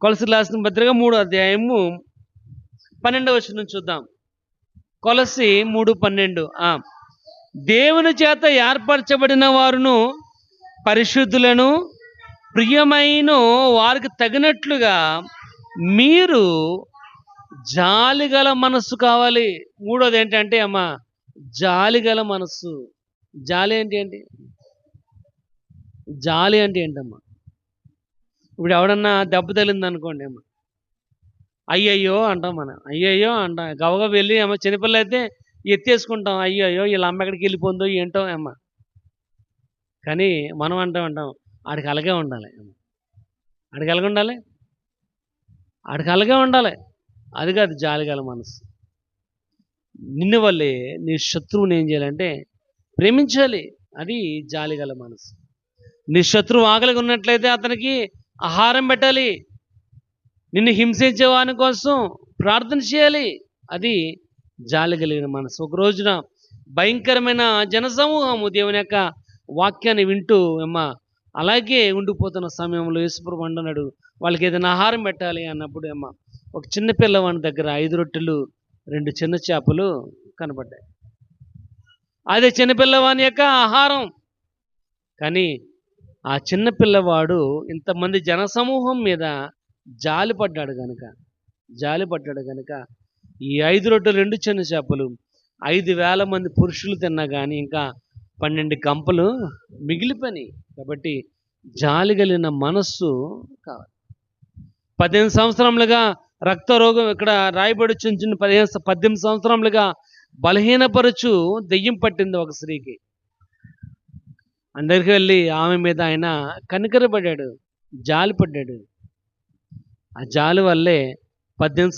కొలస్సీయులకు రాసిన పత్రిక 3వ అధ్యాయము 12వ వచనం చూద్దాం. కొలస్సీ 3:12. దేవుని చేత ఏర్పరచబడిన వారును పరిశుద్ధులను ప్రియమైన వారికి తగినట్లుగా మీరు జాలిగల మనస్సు కావాలి. మూడోది ఏంటంటే అమ్మా, జాలిగల మనస్సు. జాలి అంటే ఏంటి? జాలి అంటే ఏంటమ్మా? ఇప్పుడు ఎవడన్నా దెబ్బ తగిలింది అనుకోండి అమ్మ, అయ్యయ్యో అంటాం. మనం అయ్యయ్యో అంటాం. గవగా వెళ్ళి అమ్మ, చిన్నపిల్ల అయితే ఎత్తేసుకుంటాం. అయ్యయ్యో వీళ్ళ అమ్మ ఎక్కడికి వెళ్ళిపోందో ఏంటో అమ్మ. కానీ మనం అంటాం ఆడికి అలాగే ఉండాలి. ఆడికి అలాగే ఉండాలి, ఆడికి అలాగే ఉండాలి. అది కాదు జాలిగల మనసు. నిన్ను వల్లే నీ శత్రువుని ఏం చేయాలంటే ప్రేమించాలి. అది జాలిగల మనసు. నీ శత్రువు ఆకలిగా ఉన్నట్లయితే అతనికి ఆహారం పెట్టాలి. నిన్ను హింసించే వాని కోసం ప్రార్థన చేయాలి. అది జాలి కలిగిన మనసు. ఒక రోజున భయంకరమైన జనసమూహము దేవుని యొక్క వాక్యాన్ని వింటూ అలాగే ఉండిపోతున్న సమయంలో యేసుప్రభువు అంటున్నాడు, వాళ్ళకి ఏదైనా ఆహారం పెట్టాలి అన్నప్పుడు ఒక చిన్న పిల్లవాని దగ్గర 5 రొట్టెలు 2 చిన్న చేపలు కనబడ్డాయి. అదే చిన్నపిల్లవాని యొక్క ఆహారం. కానీ ఆ చిన్న పిల్లవాడు ఇంతమంది జనసమూహం మీద జాలిపడ్డాడు గనుక ఈ 5 రొట్టెలు 2 చిన్న చేపలు 5,000 మంది పురుషులు తిన్నా కానీ ఇంకా 12 గంపలు మిగిలిపోయినాయి. కాబట్టి జాలి కలిగిన మనస్సు కావాలి. 18 సంవత్సరములుగా రక్తరోగం, ఇక్కడ రాయబడి చిన్న 18 సంవత్సరములుగా బలహీనపరచు దెయ్యం పట్టింది ఒక స్త్రీకి. అందరికి వెళ్ళి ఆమె మీద ఆయన కనికరపడ్డాడు, జాలిపడ్డాడు. ఆ జాలి వల్లే 18